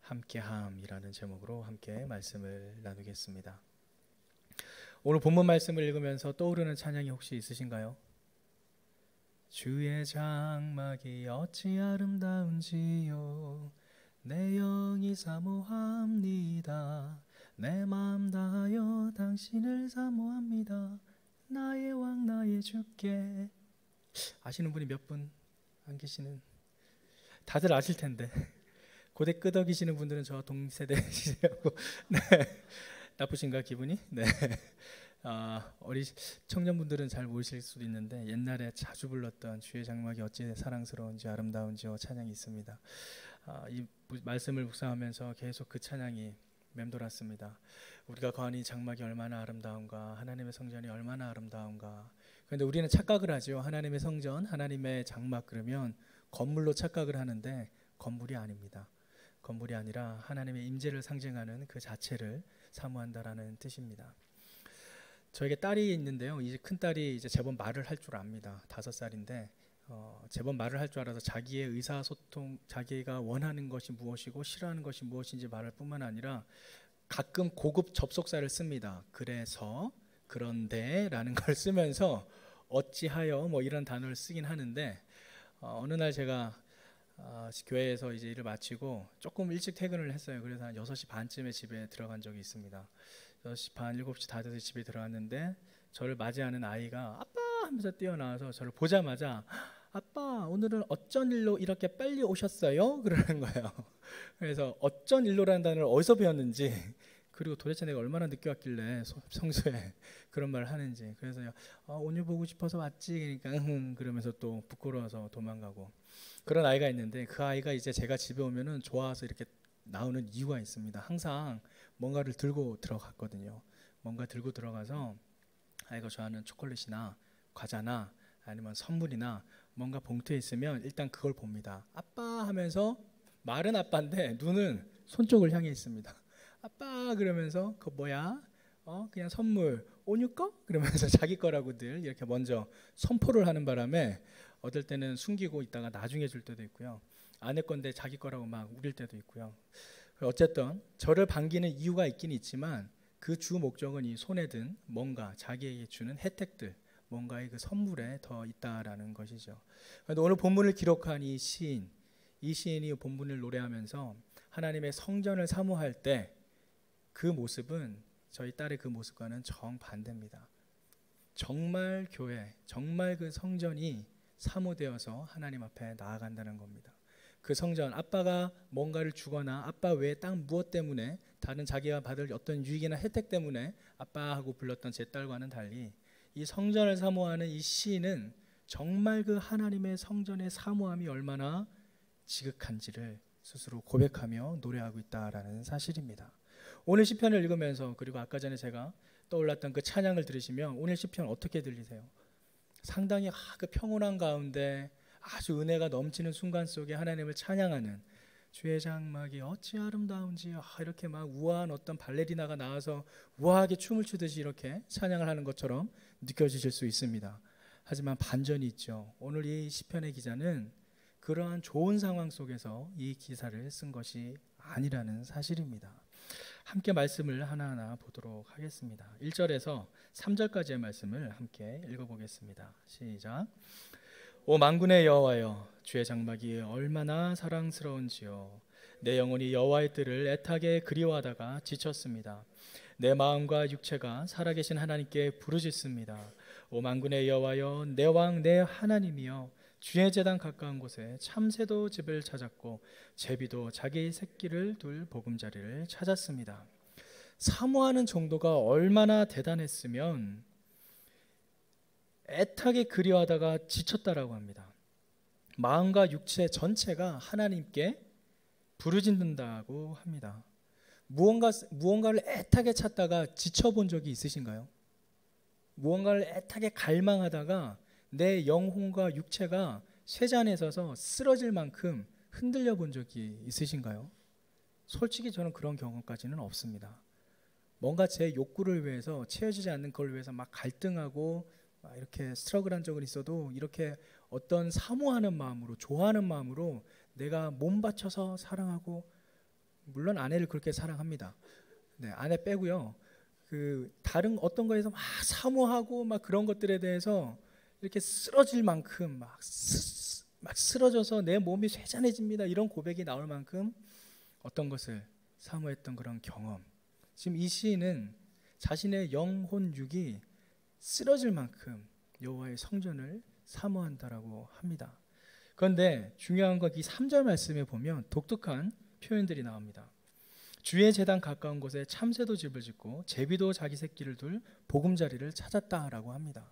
함께함이라는 제목으로 함께 말씀을 나누겠습니다. 오늘 본문 말씀을 읽으면서 떠오르는 찬양이 혹시 있으신가요? 주의 장막이 어찌 아름다운지요, 내 영이 사모합니다. 내 마음 다하여 당신을 사모합니다. 나의 왕 나의 주께. 아시는 분이 몇 분 안 계시는, 다들 아실 텐데 고대 끄덕이시는 분들은 저 동세대시라고. 네. 나쁘신가 기분이? 네. 어리 청년분들은 잘 모르실 수도 있는데 옛날에 자주 불렀던 주의 장막이 어찌 사랑스러운지 아름다운지요 찬양이 있습니다. 이 말씀을 묵상하면서 계속 그 찬양이 맴돌았습니다. 우리가 거하니 장막이 얼마나 아름다운가, 하나님의 성전이 얼마나 아름다운가. 그런데 우리는 착각을 하죠. 하나님의 성전, 하나님의 장막 그러면 건물로 착각을 하는데 건물이 아닙니다. 건물이 아니라 하나님의 임재를 상징하는 그 자체를 사모한다라는 뜻입니다. 저에게 딸이 있는데요. 이제 큰 딸이 이제 제법 말을 할 줄 압니다. 5살인데 제법 말을 할 줄 알아서 자기의 의사소통, 자기가 원하는 것이 무엇이고 싫어하는 것이 무엇인지 말할 뿐만 아니라 가끔 고급 접속사를 씁니다. 그래서, 그런데 라는 걸 쓰면서 어찌하여 뭐 이런 단어를 쓰긴 하는데 어느 날 제가 교회에서 이제 일을 마치고 조금 일찍 퇴근을 했어요. 그래서 한 6시 반쯤에 집에 들어간 적이 있습니다. 6시 반, 7시 다 돼서 집에 들어갔는데 저를 맞이하는 아이가 아빠 하면서 뛰어나와서 저를 보자마자 아빠 오늘은 어쩐 일로 이렇게 빨리 오셨어요? 그러는 거예요. 그래서 어쩐 일로라는 단어를 어디서 배웠는지, 그리고 도대체 내가 얼마나 늦게 왔길래 평소에 그런 말을 하는지. 그래서 오늘 보고 싶어서 왔지. 그러니까 그러면서 또 부끄러워서 도망가고. 그런 아이가 있는데 그 아이가 이제 제가 집에 오면은 좋아서 이렇게 나오는 이유가 있습니다. 항상 뭔가를 들고 들어갔거든요. 뭔가 들고 들어가서 아이가 좋아하는 초콜릿이나 과자나 아니면 선물이나 뭔가 봉투에 있으면 일단 그걸 봅니다. 아빠 하면서 말은 아빠인데 눈은 손 쪽을 향해 있습니다. 아빠 그러면서 그거 뭐야? 그냥 선물 오뉴 거? 그러면서 자기 거라고 늘 이렇게 먼저 선포를 하는 바람에 어떨 때는 숨기고 있다가 나중에 줄 때도 있고요. 아내 건데 자기 거라고 막 우릴 때도 있고요. 어쨌든 저를 반기는 이유가 있긴 있지만 그 주 목적은 이 손에 든 뭔가 자기에게 주는 혜택들, 뭔가의 그 선물에 더 있다라는 것이죠. 그런데 오늘 본문을 기록한 이 시인이 본문을 노래하면서 하나님의 성전을 사모할 때 그 모습은 저희 딸의 그 모습과는 정반대입니다. 정말 교회, 정말 그 성전이 사모되어서 하나님 앞에 나아간다는 겁니다. 그 성전, 아빠가 뭔가를 주거나 아빠 외에 딱 무엇 때문에, 다른 자기가 받을 어떤 유익이나 혜택 때문에 아빠하고 불렀던 제 딸과는 달리 이 성전을 사모하는 이 시인은 정말 그 하나님의 성전의 사모함이 얼마나 지극한지를 스스로 고백하며 노래하고 있다라는 사실입니다. 오늘 시편을 읽으면서, 그리고 아까 전에 제가 떠올랐던 그 찬양을 들으시면 오늘 시편 어떻게 들리세요? 상당히 그 평온한 가운데 아주 은혜가 넘치는 순간 속에 하나님을 찬양하는, 주의 장막이 어찌 아름다운지, 이렇게 막 우아한 어떤 발레리나가 나와서 우아하게 춤을 추듯이 이렇게 찬양을 하는 것처럼 느껴지실 수 있습니다. 하지만 반전이 있죠. 오늘 이 시편의 기자는 그러한 좋은 상황 속에서 이 기사를 쓴 것이 아니라는 사실입니다. 함께 말씀을 하나하나 보도록 하겠습니다. 1절에서 3절까지의 말씀을 함께 읽어보겠습니다. 시작. 오 만군의 여호와여, 주의 장막이 얼마나 사랑스러운지요. 내 영혼이 여호와의 뜰을 애타게 그리워하다가 지쳤습니다. 내 마음과 육체가 살아계신 하나님께 부르짖습니다. 오 만군의 여호와여, 내 왕 내 하나님이여, 주의 제단 가까운 곳에 참새도 집을 찾았고 제비도 자기 새끼를 둘 보금자리를 찾았습니다. 사모하는 정도가 얼마나 대단했으면 애타게 그리워하다가 지쳤다라고 합니다. 마음과 육체 전체가 하나님께 부르짖는다고 합니다. 무언가를 애타게 찾다가 지쳐본 적이 있으신가요? 무언가를 애타게 갈망하다가 내 영혼과 육체가 쇠잔에 서서 쓰러질 만큼 흔들려 본 적이 있으신가요? 솔직히 저는 그런 경험까지는 없습니다. 뭔가 제 욕구를 위해서, 채워지지 않는 걸 위해서 막 갈등하고 막 이렇게 스트러글한 적은 있어도 이렇게 어떤 사모하는 마음으로, 좋아하는 마음으로 내가 몸 바쳐서 사랑하고 물론 아내를 그렇게 사랑합니다. 네, 아내 빼고요. 다른 어떤 거에서 막 사모하고 막 그런 것들에 대해서 이렇게 쓰러질 만큼 막 쓰러져서 내 몸이 쇠잔해집니다. 이런 고백이 나올 만큼 어떤 것을 사모했던 그런 경험. 지금 이 시인은 자신의 영혼 육이 쓰러질 만큼 여호와의 성전을 사모한다라고 합니다. 그런데 중요한 건 이 3절 말씀에 보면 독특한 표현들이 나옵니다. 주의 제단 가까운 곳에 참새도 집을 짓고 제비도 자기 새끼를 둘 보금자리를 찾았다라고 합니다.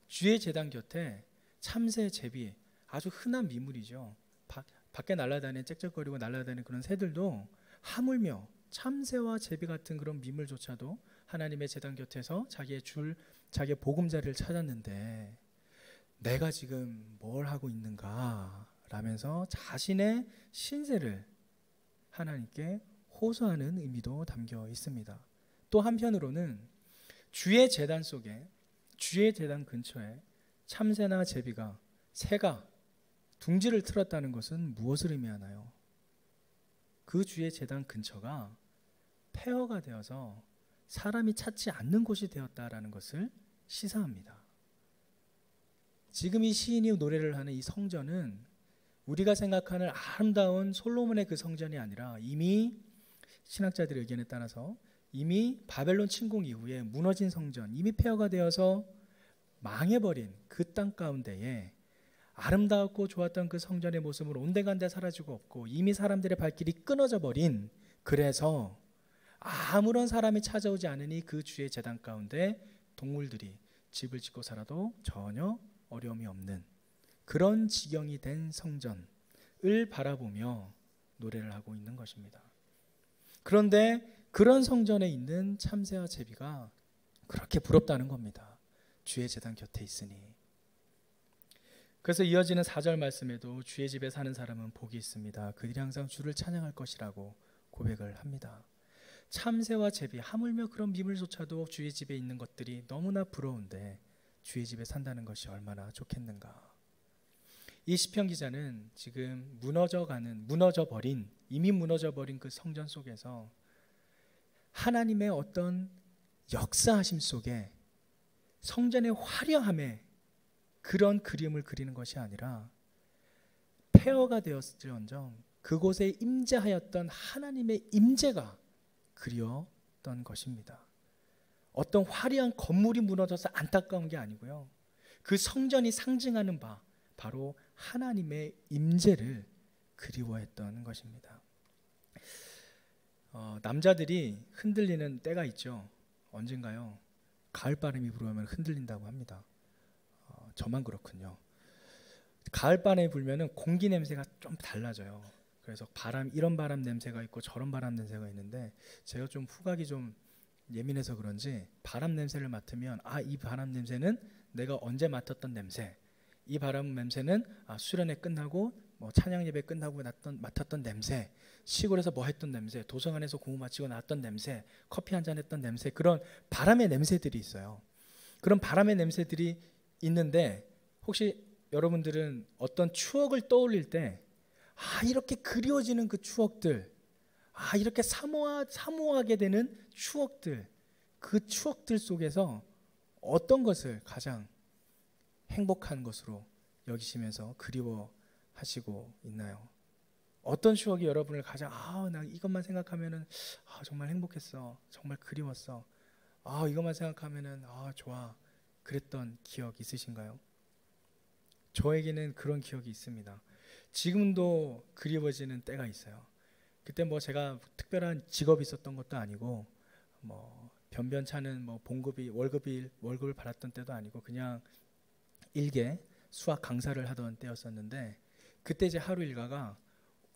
주의 제단 곁에 참새, 제비, 아주 흔한 미물이죠. 밖에 날아다니는 짹짹거리고 날아다니는 그런 새들도 하물며 참새와 제비 같은 그런 미물조차도 하나님의 제단 곁에서 자기의 보금자리를 찾았는데 내가 지금 뭘 하고 있는가 라면서 자신의 신세를 하나님께 호소하는 의미도 담겨 있습니다. 또 한편으로는 주의 제단 속에, 주의 제단 근처에 참새나 제비가, 새가 둥지를 틀었다는 것은 무엇을 의미하나요? 그 주의 제단 근처가 폐허가 되어서 사람이 찾지 않는 곳이 되었다라는 것을 시사합니다. 지금 이 시인이 노래를 하는 이 성전은 우리가 생각하는 아름다운 솔로몬의 그 성전이 아니라 이미 신학자들의 의견에 따라서 이미 바벨론 침공 이후에 무너진 성전, 이미 폐허가 되어서 망해버린 그 땅 가운데에 아름다웠고 좋았던 그 성전의 모습은 온데간데 사라지고 없고 이미 사람들의 발길이 끊어져 버린, 그래서 아무런 사람이 찾아오지 않으니 그 주의 제단 가운데 동물들이 집을 짓고 살아도 전혀 어려움이 없는 그런 지경이 된 성전을 바라보며 노래를 하고 있는 것입니다. 그런데 그런 성전에 있는 참새와 제비가 그렇게 부럽다는 겁니다. 주의 제단 곁에 있으니. 그래서 이어지는 4절 말씀에도 주의 집에 사는 사람은 복이 있습니다. 그들이 항상 주를 찬양할 것이라고 고백을 합니다. 참새와 제비, 하물며 그런 미물조차도 주의 집에 있는 것들이 너무나 부러운데 주의 집에 산다는 것이 얼마나 좋겠는가. 이 시편 기자는 지금 이미 무너져버린 그 성전 속에서 하나님의 어떤 역사하심 속에 성전의 화려함에 그런 그림을 그리는 것이 아니라 폐허가 되었을지언정 그곳에 임재하였던 하나님의 임재가 그리웠던 것입니다. 어떤 화려한 건물이 무너져서 안타까운 게 아니고요. 그 성전이 상징하는 바 바로 하나님의 임재를 그리워했던 것입니다. 남자들이 흔들리는 때가 있죠. 언젠가요? 가을바람이 불으면 흔들린다고 합니다. 저만 그렇군요. 가을바람이 불면 공기 냄새가 좀 달라져요. 그래서 이런 바람 냄새가 있고 저런 바람 냄새가 있는데 제가 좀 후각이 좀 예민해서 그런지 바람 냄새를 맡으면 이 바람 냄새는 내가 언제 맡았던 냄새, 이 바람 냄새는 수련회 끝나고 찬양 예배 끝나고 맡았던 냄새, 시골에서 뭐 했던 냄새, 도서관에서 공부 마치고 나왔던 냄새, 커피 한잔 했던 냄새, 그런 바람의 냄새들이 있어요. 그런 바람의 냄새들이 있는데 혹시 여러분들은 어떤 추억을 떠올릴 때 이렇게 그리워지는 그 추억들, 이렇게 사모하게 되는 추억들, 그 추억들 속에서 어떤 것을 가장 행복한 것으로 여기시면서 그리워하시고 있나요? 어떤 추억이 여러분을 가장 나 이것만 생각하면은 정말 행복했어, 정말 그리웠어, 이것만 생각하면은 좋아, 그랬던 기억 있으신가요? 저에게는 그런 기억이 있습니다. 지금도 그리워지는 때가 있어요. 그때 제가 특별한 직업이 있었던 것도 아니고 변변찮은 월급을 받았던 때도 아니고 그냥 일개 수학 강사를 하던 때였었는데 그때 제 하루 일과가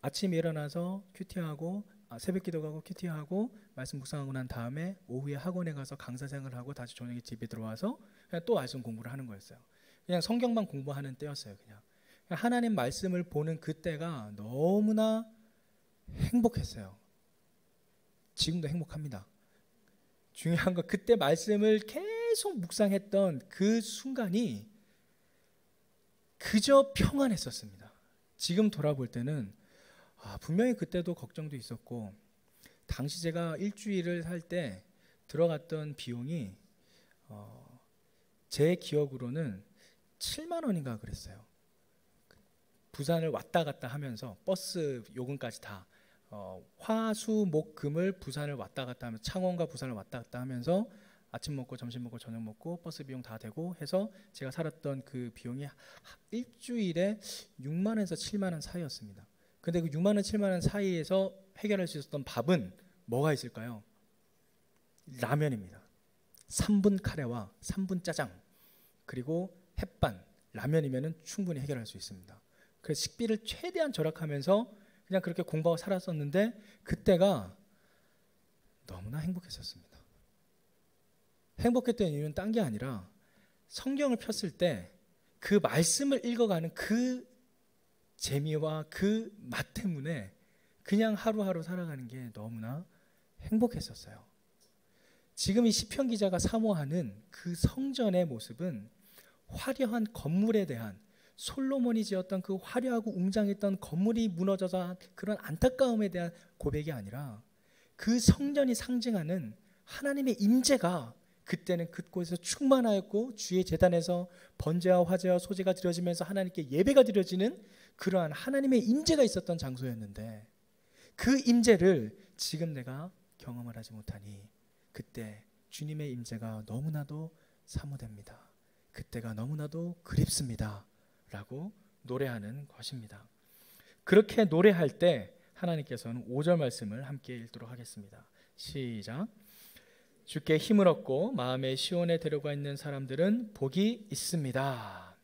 아침에 일어나서 큐티하고 새벽 기도 가고 큐티하고 말씀 묵상하고 난 다음에 오후에 학원에 가서 강사 생활을 하고 다시 저녁에 집에 들어와서 그냥 또 말씀 공부를 하는 거였어요. 그냥 성경만 공부하는 때였어요. 그냥 하나님 말씀을 보는 그때가 너무나 행복했어요. 지금도 행복합니다. 중요한 건 그때 말씀을 계속 묵상했던 그 순간이 그저 평안했었습니다. 지금 돌아볼 때는 분명히 그때도 걱정도 있었고 당시 제가 일주일을 살 때 들어갔던 비용이 제 기억으로는 7만 원인가 그랬어요. 부산을 왔다 갔다 하면서 버스 요금까지 다 화, 수, 목, 금을 부산을 왔다 갔다 하면서 창원과 부산을 왔다 갔다 하면서 아침 먹고 점심 먹고 저녁 먹고 버스 비용 다 되고 해서 제가 살았던 그 비용이 일주일에 6만 원에서 7만 원 사이였습니다. 근데 그 6만 원 7만 원 사이에서 해결할 수 있었던 밥은 뭐가 있을까요? 라면입니다. 3분 카레와 3분 짜장 그리고 햇반, 라면이면 충분히 해결할 수 있습니다. 그래서 식비를 최대한 절약하면서 그냥 그렇게 공부하고 살았었는데 그때가 너무나 행복했었습니다. 행복했던 이유는 딴 게 아니라 성경을 폈을 때 그 말씀을 읽어가는 그 재미와 그 맛 때문에 그냥 하루하루 살아가는 게 너무나 행복했었어요. 지금 이 시편 기자가 사모하는 그 성전의 모습은 화려한 건물에 대한 솔로몬이 지었던 그 화려하고 웅장했던 건물이 무너져서 그런 안타까움에 대한 고백이 아니라 그 성전이 상징하는 하나님의 임재가 그때는 그곳에서 충만하였고 주의 제단에서 번제와 화제와 소제가 드려지면서 하나님께 예배가 드려지는 그러한 하나님의 임재가 있었던 장소였는데 그 임재를 지금 내가 경험을 하지 못하니 그때 주님의 임재가 너무나도 사모됩니다. 그때가 너무나도 그립습니다 라고 노래하는 것입니다. 그렇게 노래할 때 하나님께서는 5절 말씀을 함께 읽도록 하겠습니다. 시작. 주께 힘을 얻고 마음의 시온에 데려가 있는 사람들은 복이 있습니다.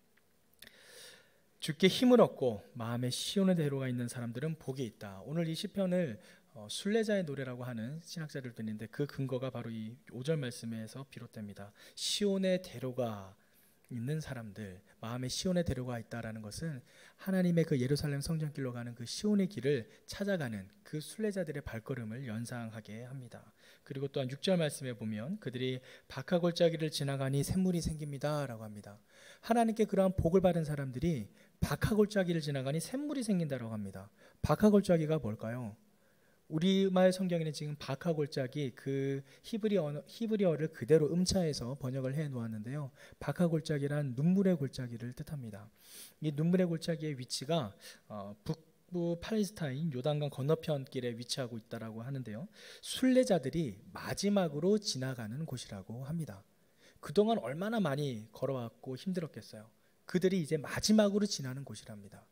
주께 힘을 얻고 마음의 시온에 데려가 있는 사람들은 복이 있다. 오늘 이 시편을 순례자의 노래라고 하는 신학자들도 있는데 그 근거가 바로 이 5절 말씀에서 비롯됩니다. 시온에 데려가 있는 사람들, 마음의 시온에 데려가 있다라는 것은 하나님의 그 예루살렘 성전길로 가는 그 시온의 길을 찾아가는 그 순례자들의 발걸음을 연상하게 합니다. 그리고 또한 6절 말씀에 보면 그들이 박하골짜기를 지나가니 샘물이 생깁니다 라고 합니다. 하나님께 그러한 복을 받은 사람들이 박하골짜기를 지나가니 샘물이 생긴다라고 합니다. 박하골짜기가 뭘까요? 우리말 성경에는 지금 박하골짜기 그 히브리어를 그대로 음차해서 번역을 해 놓았는데요. 박하골짜기란 눈물의 골짜기를 뜻합니다. 이 눈물의 골짜기의 위치가 북부 팔레스타인 요단강 건너편 길에 위치하고 있다라고 하는데요. 순례자들이 마지막으로 지나가는 곳이라고 합니다. 그동안 얼마나 많이 걸어왔고 힘들었겠어요. 그들이 이제 마지막으로 지나는 곳이랍니다.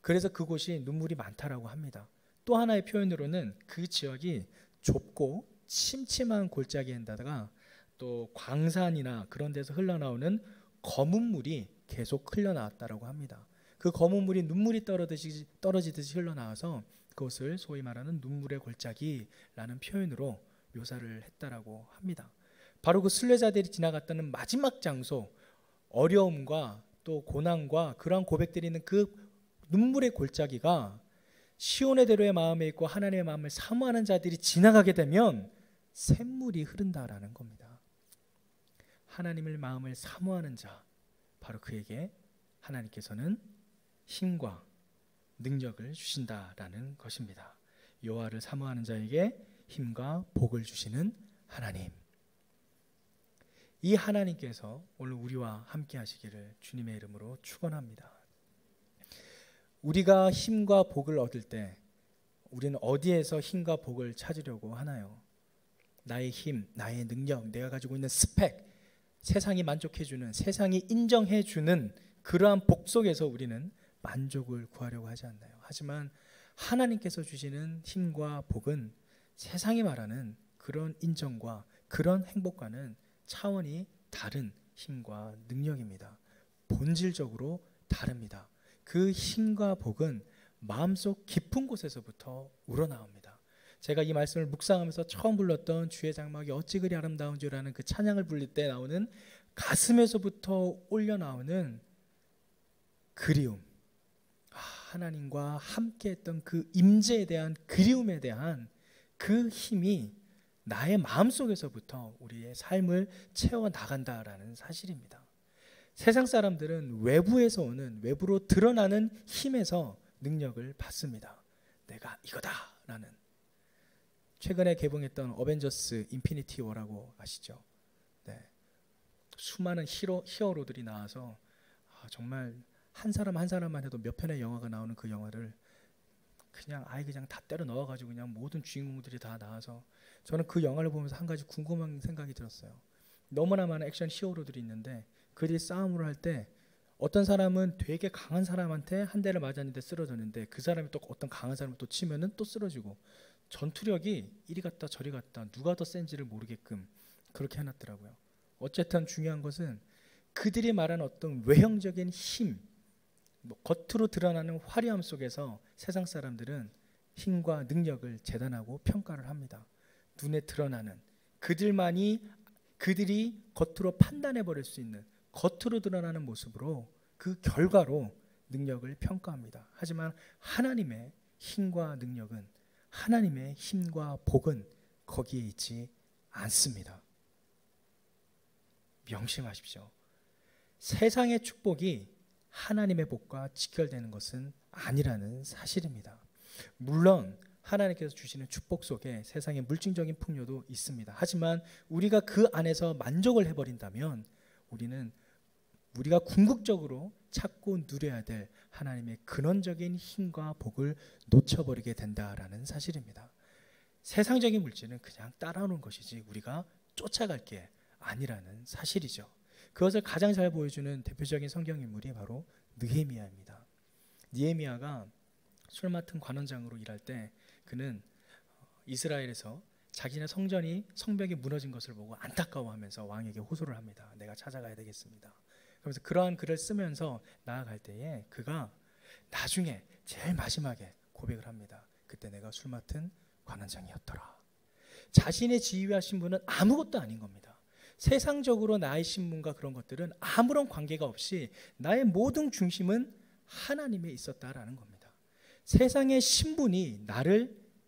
그래서 그곳이 눈물이 많다라고 합니다. 또 하나의 표현으로는 그 지역이 좁고 침침한 골짜기에다가 또 광산이나 그런 데서 흘러나오는 검은 물이 계속 흘러나왔다라고 합니다. 그 검은 물이 눈물이 떨어지듯이 흘러나와서 그것을 소위 말하는 눈물의 골짜기라는 표현으로 묘사를 했다라고 합니다. 바로 그 순례자들이 지나갔다는 마지막 장소, 어려움과 또 고난과 그러한 고백들이 있는 그 눈물의 골짜기가 시온의 대로의 마음에 있고 하나님의 마음을 사모하는 자들이 지나가게 되면 샘물이 흐른다라는 겁니다. 하나님의 마음을 사모하는 자, 바로 그에게 하나님께서는 힘과 능력을 주신다라는 것입니다. 여호와를 사모하는 자에게 힘과 복을 주시는 하나님. 이 하나님께서 오늘 우리와 함께 하시기를 주님의 이름으로 축원합니다. 우리가 힘과 복을 얻을 때 우리는 어디에서 힘과 복을 찾으려고 하나요? 나의 힘, 나의 능력, 내가 가지고 있는 스펙, 세상이 만족해주는, 세상이 인정해주는 그러한 복 속에서 우리는 만족을 구하려고 하지 않나요? 하지만 하나님께서 주시는 힘과 복은 세상이 말하는 그런 인정과 그런 행복과는 차원이 다른 힘과 능력입니다. 본질적으로 다릅니다. 그 힘과 복은 마음속 깊은 곳에서부터 우러나옵니다. 제가 이 말씀을 묵상하면서 처음 불렀던 주의 장막이 어찌 그리 아름다운 줄라는 그 찬양을 부를 때 나오는 가슴에서부터 올려나오는 그리움, 하나님과 함께했던 그 임재에 대한 그리움에 대한 그 힘이 나의 마음속에서부터 우리의 삶을 채워나간다라는 사실입니다. 세상 사람들은 외부에서 오는, 외부로 드러나는 힘에서 능력을 받습니다. 내가 이거다라는. 최근에 개봉했던 어벤져스 인피니티 워라고 아시죠? 네. 수많은 히어로들이 나와서 정말 한 사람 한 사람만 해도 몇 편의 영화가 나오는 그 영화를 그냥 다 때려 넣어가지고 그냥 모든 주인공들이 다 나와서 저는 그 영화를 보면서 한 가지 궁금한 생각이 들었어요. 너무나 많은 액션 히어로들이 있는데 그들이 싸움을 할 때 어떤 사람은 되게 강한 사람한테 한 대를 맞았는데 쓰러졌는데 그 사람이 또 어떤 강한 사람을 또 치면은 또 쓰러지고 전투력이 이리 갔다 저리 갔다 누가 더 센지를 모르게끔 그렇게 해놨더라고요. 어쨌든 중요한 것은 그들이 말하는 어떤 외형적인 힘, 겉으로 드러나는 화려함 속에서 세상 사람들은 힘과 능력을 재단하고 평가를 합니다. 눈에 드러나는 그들이 겉으로 판단해 버릴 수 있는 겉으로 드러나는 모습으로 그 결과로 능력을 평가합니다. 하지만 하나님의 힘과 능력은 하나님의 힘과 복은 거기에 있지 않습니다. 명심하십시오. 세상의 축복이 하나님의 복과 직결되는 것은 아니라는 사실입니다. 물론 하나님께서 주시는 축복 속에 세상의 물질적인 풍요도 있습니다. 하지만 우리가 그 안에서 만족을 해버린다면 우리가 궁극적으로 찾고 누려야 될 하나님의 근원적인 힘과 복을 놓쳐버리게 된다라는 사실입니다. 세상적인 물질은 그냥 따라오는 것이지 우리가 쫓아갈 게 아니라는 사실이죠. 그것을 가장 잘 보여주는 대표적인 성경 인물이 바로 느헤미야입니다. 느헤미야가 술 맡은 관원장으로 일할 때 그는 이스라엘에서 자기네 성벽이 무너진 것을 보고 안타까워하면서 왕에게 호소를 합니다. 내가 찾아가야 되겠습니다. 그러면서 그러한 글을 쓰면서 나아갈 때에 그가 나중에 제일 마지막에 고백을 합니다. 그때 내가 술 맡은 관원장이었더라. 자신의 지위와 신분은 아무것도 아닌 겁니다. 세상적으로 나의 신분과 그런 것들은 아무런 관계가 없이 나의 모든 중심은 하나님에 있었다라는 겁니다. 세상의 신분이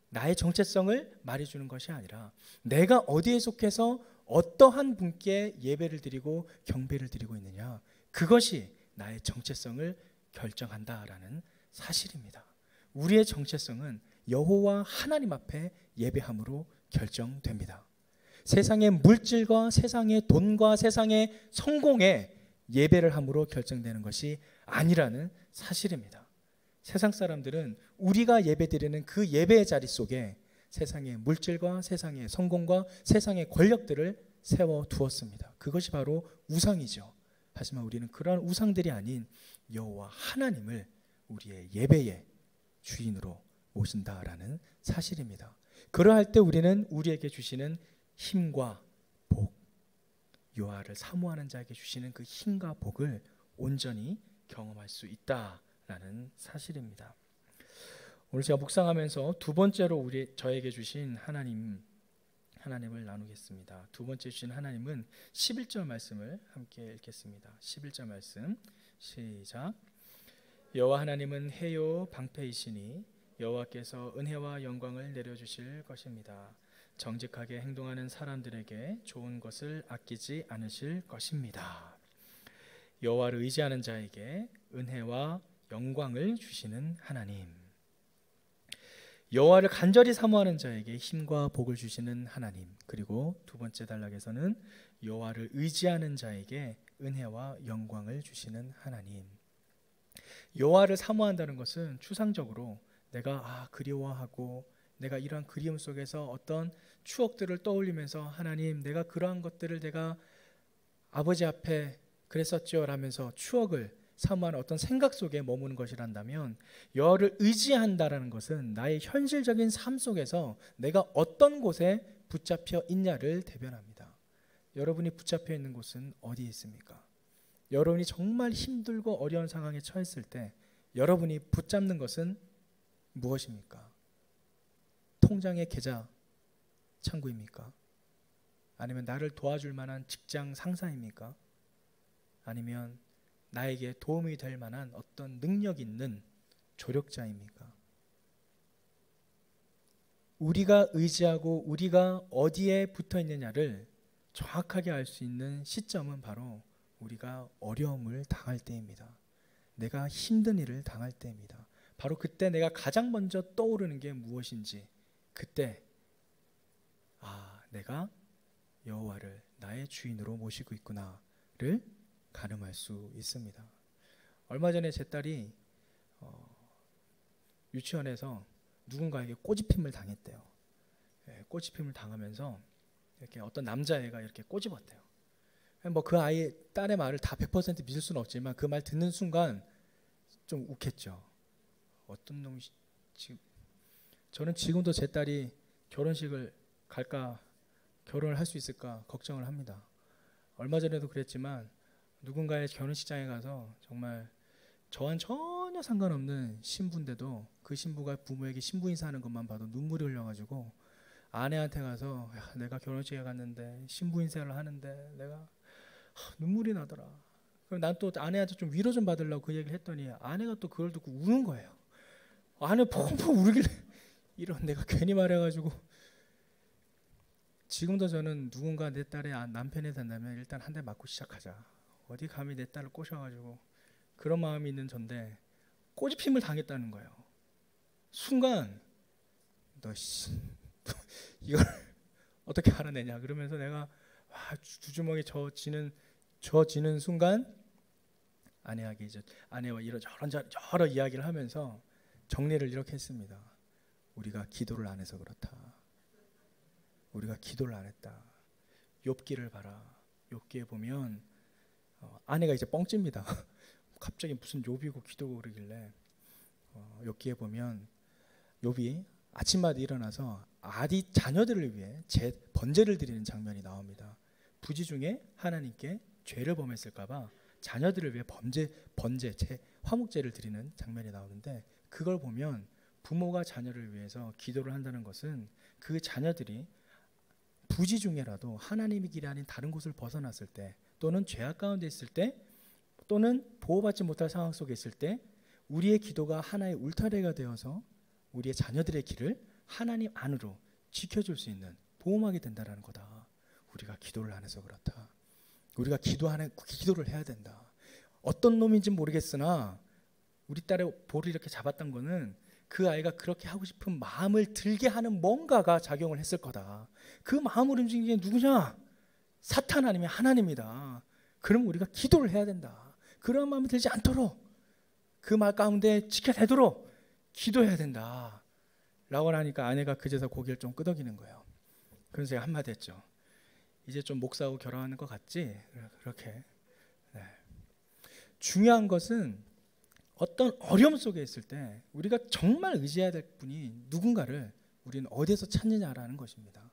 나의 정체성을 말해주는 것이 아니라 내가 어디에 속해서 어떠한 분께 예배를 드리고 경배를 드리고 있느냐, 그것이 나의 정체성을 결정한다라는 사실입니다. 우리의 정체성은 여호와 하나님 앞에 예배함으로 결정됩니다. 세상의 물질과 세상의 돈과 세상의 성공에 예배를 함으로 결정되는 것이 아니라는 사실입니다. 세상 사람들은 우리가 예배드리는 그 예배의 자리 속에 세상의 물질과 세상의 성공과 세상의 권력들을 세워두었습니다. 그것이 바로 우상이죠. 하지만 우리는 그러한 우상들이 아닌 여호와 하나님을 우리의 예배의 주인으로 모신다라는 사실입니다. 그러할 때 우리는 우리에게 주시는 힘과 복, 여호와를 사모하는 자에게 주시는 그 힘과 복을 온전히 경험할 수 있다라는 사실입니다. 오늘 제가 묵상하면서 두 번째로 저에게 주신 하나님을 나누겠습니다. 두 번째 주신 하나님은 11절 말씀을 함께 읽겠습니다. 11절 말씀 시작. 여호와 하나님은 해요 방패이시니 여호와께서 은혜와 영광을 내려주실 것입니다. 정직하게 행동하는 사람들에게 좋은 것을 아끼지 않으실 것입니다. 여호와를 의지하는 자에게 은혜와 영광을 주시는 하나님, 여호와를 간절히 사모하는 자에게 힘과 복을 주시는 하나님, 그리고 두 번째 단락에서는 여호와를 의지하는 자에게 은혜와 영광을 주시는 하나님. 여호와를 사모한다는 것은 추상적으로 내가 그리워하고 내가 이러한 그리움 속에서 어떤 추억들을 떠올리면서 하나님 내가 그러한 것들을 내가 아버지 앞에 그랬었죠 라면서 추억을 사모하는 어떤 생각 속에 머무는 것이란다면, 여호와를 의지한다라는 것은 나의 현실적인 삶 속에서 내가 어떤 곳에 붙잡혀 있냐를 대변합니다. 여러분이 붙잡혀 있는 곳은 어디에 있습니까? 여러분이 정말 힘들고 어려운 상황에 처했을 때 여러분이 붙잡는 것은 무엇입니까? 통장의 계좌 창구입니까? 아니면 나를 도와줄 만한 직장 상사입니까? 아니면 나에게 도움이 될 만한 어떤 능력 있는 조력자입니까? 우리가 의지하고 우리가 어디에 붙어 있느냐를 정확하게 알 수 있는 시점은 바로 우리가 어려움을 당할 때입니다. 내가 힘든 일을 당할 때입니다. 바로 그때 내가 가장 먼저 떠오르는 게 무엇인지, 그때 내가 여호와를 나의 주인으로 모시고 있구나를 가늠할 수 있습니다. 얼마 전에 제 딸이 유치원에서 누군가에게 꼬집힘을 당했대요. 꼬집힘을 당하면서 이렇게 어떤 남자애가 이렇게 꼬집었대요. 뭐 그 아이 딸의 말을 다 100% 믿을 수는 없지만 그 말 듣는 순간 좀 욱했죠. 어떤 놈이 지금. 저는 지금도 제 딸이 결혼식을 갈까, 결혼을 할 수 있을까 걱정을 합니다. 얼마 전에도 그랬지만 누군가의 결혼식장에 가서 정말 저와는 전혀 상관없는 신부인데도 그 신부가 부모에게 신부 인사하는 것만 봐도 눈물이 흘려가지고 아내한테 가서 내가 결혼식에 갔는데 신부 인사를 하는데 내가 눈물이 나더라. 그럼 난 또 아내한테 좀 위로 좀 받으려고 그 얘기를 했더니 아내가 또 그걸 듣고 우는 거예요. 아내 펑펑 울길래 이런 내가 괜히 말해가지고. 지금도 저는 누군가 내 딸의 남편이 된다면 일단 한 대 맞고 시작하자. 어디 감히 내 딸을 꼬셔가지고. 그런 마음이 있는 전데 꼬집힘을 당했다는 거예요. 순간 너 이걸 어떻게 알아내냐 그러면서 내가 두 주먹이 져지는 순간 아내와 이런저런 이야기를 하면서 정리를 이렇게 했습니다. 우리가 기도를 안 해서 그렇다. 우리가 기도를 안 했다. 욥기를 봐라. 욥기에 보면 아내가 이제 뻥찝니다. 갑자기 무슨 욥이고 기도고 그러길래 욥기에 보면 욥이 아침마다 일어나서 아디 자녀들을 위해 번제를 드리는 장면이 나옵니다. 부지 중에 하나님께 죄를 범했을까봐 자녀들을 위해 화목제를 드리는 장면이 나오는데 그걸 보면 부모가 자녀를 위해서 기도를 한다는 것은 그 자녀들이 부지 중에라도 하나님의 길이 아닌 다른 곳을 벗어났을 때 또는 죄악 가운데 있을 때 또는 보호받지 못할 상황 속에 있을 때 우리의 기도가 하나의 울타리가 되어서 우리의 자녀들의 길을 하나님 안으로 지켜줄 수 있는 보호막이 된다는 거다. 우리가 기도를 안 해서 그렇다. 우리가 기도를 해야 된다. 어떤 놈인지 모르겠으나 우리 딸의 볼을 이렇게 잡았던 거는 그 아이가 그렇게 하고 싶은 마음을 들게 하는 뭔가가 작용을 했을 거다. 그 마음을 움직이는 게 누구냐? 사탄 아니면 하나님이다. 그럼 우리가 기도를 해야 된다. 그런 마음이 들지 않도록 그 말 가운데 지켜내도록 기도해야 된다. 라고 하니까 아내가 그제서 고개를 좀 끄덕이는 거예요. 그래서 제가 한마디 했죠. 이제 좀 목사하고 결혼하는 것 같지? 그렇게. 네. 중요한 것은 어떤 어려움 속에 있을 때 우리가 정말 의지해야 될 분이 누군가를 우리는 어디에서 찾느냐라는 것입니다.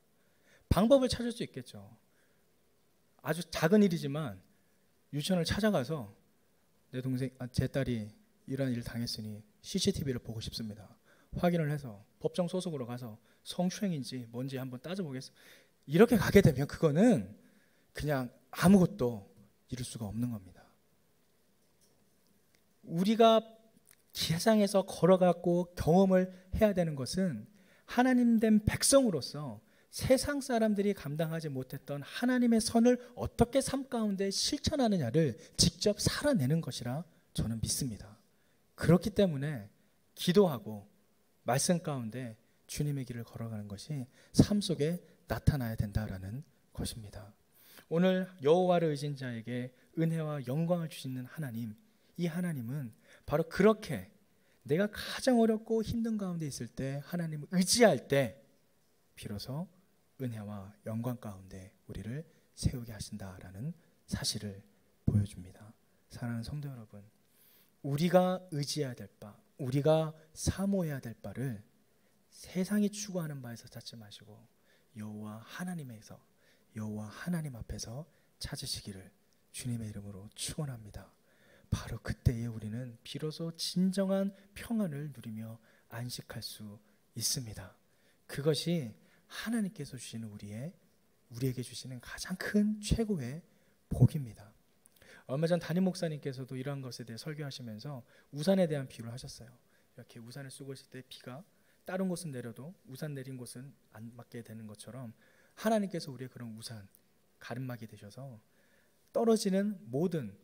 방법을 찾을 수 있겠죠. 아주 작은 일이지만 유치원을 찾아가서 제 딸이 이런 일을 당했으니 CCTV를 보고 싶습니다. 확인을 해서 법정 소속으로 가서 성추행인지 뭔지 한번 따져보겠습니다. 이렇게 가게 되면 그거는 그냥 아무것도 이룰 수가 없는 겁니다. 우리가 세상에서 걸어가고 경험을 해야 되는 것은 하나님 된 백성으로서 세상 사람들이 감당하지 못했던 하나님의 선을 어떻게 삶 가운데 실천하느냐를 직접 살아내는 것이라 저는 믿습니다. 그렇기 때문에 기도하고 말씀 가운데 주님의 길을 걸어가는 것이 삶 속에 나타나야 된다라는 것입니다. 오늘 여호와를 의지한 자에게 은혜와 영광을 주시는 하나님, 이 하나님은 바로 그렇게 내가 가장 어렵고 힘든 가운데 있을 때 하나님을 의지할 때 비로소 은혜와 영광 가운데 우리를 세우게 하신다라는 사실을 보여줍니다. 사랑하는 성도 여러분, 우리가 의지해야 될 바, 우리가 사모해야 될 바를 세상이 추구하는 바에서 찾지 마시고 여호와 하나님 앞에서 찾으시기를 주님의 이름으로 축원합니다. 바로 그때에 우리는 비로소 진정한 평안을 누리며 안식할 수 있습니다. 그것이 하나님께서 주시는 우리에게 주시는 가장 큰 최고의 복입니다. 얼마 전 담임 목사님께서도 이러한 것에 대해 설교하시면서 우산에 대한 비유를 하셨어요. 이렇게 우산을 쓰고 있을 때 비가 다른 곳은 내려도 우산 내린 곳은 안 맞게 되는 것처럼 하나님께서 우리의 그런 우산, 가름막이 되셔서 떨어지는 모든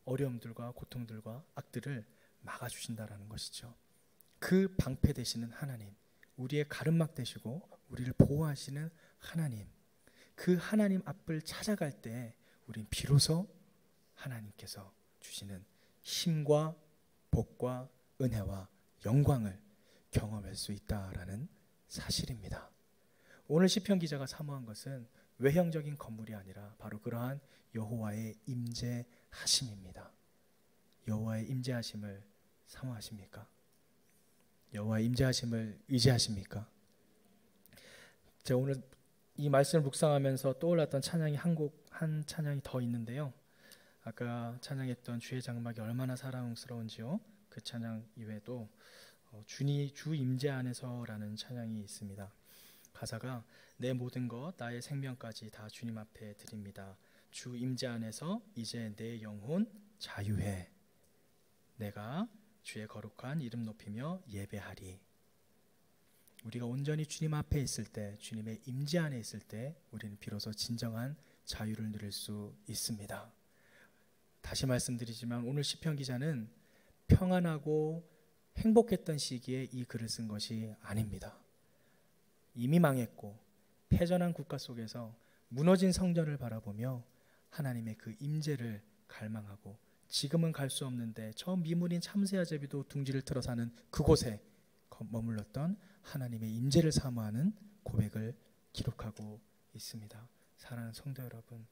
어려움들과 고통들과 악들을 막아주신다라는 것이죠. 그 방패 되시는 하나님, 우리의 가름막 되시고 우리를 보호하시는 하나님, 그 하나님 앞을 찾아갈 때 우린 비로소 하나님께서 주시는 힘과 복과 은혜와 영광을 경험할 수 있다라는 사실입니다. 오늘 시편 기자가 사모한 것은 외형적인 건물이 아니라 바로 그러한 여호와의 임재하심입니다. 여호와의 임재하심을 사모하십니까? 여호와의 임재하심을 의지하십니까? 제가 오늘 이 말씀을 묵상하면서 떠올랐던 찬양이 한 찬양이 더 있는데요. 아까 찬양했던 주의 장막이 얼마나 사랑스러운지요. 그 찬양 이외에도 주 임재 안에서라는 찬양이 있습니다. 가사가 내 모든 것 나의 생명까지 다 주님 앞에 드립니다. 주 임재 안에서 이제 내 영혼 자유해. 내가 주의 거룩한 이름 높이며 예배하리. 우리가 온전히 주님 앞에 있을 때, 주님의 임재 안에 있을 때 우리는 비로소 진정한 자유를 누릴 수 있습니다. 다시 말씀드리지만 오늘 시편 기자는 평안하고 행복했던 시기에 이 글을 쓴 것이 아닙니다. 이미 망했고 패전한 국가 속에서 무너진 성전을 바라보며 하나님의 그 임재를 갈망하고 지금은 갈 수 없는데 저 미물인 참새아제비도 둥지를 틀어 사는 그곳에 머물렀던 하나님의 임재를 사모하는 고백을 기록하고 있습니다. 사랑하는 성도 여러분,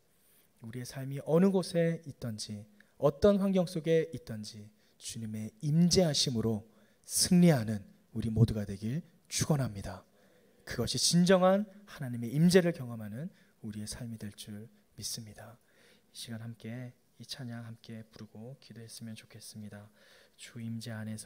우리의 삶이 어느 곳에 있든지 어떤 환경 속에 있든지 주님의 임재하심으로 승리하는 우리 모두가 되길 축원합니다. 그것이 진정한 하나님의 임재를 경험하는 우리의 삶이 될 줄 믿습니다. 이 시간 함께 이 찬양 함께 부르고 기도했으면 좋겠습니다. 주 임재 안에서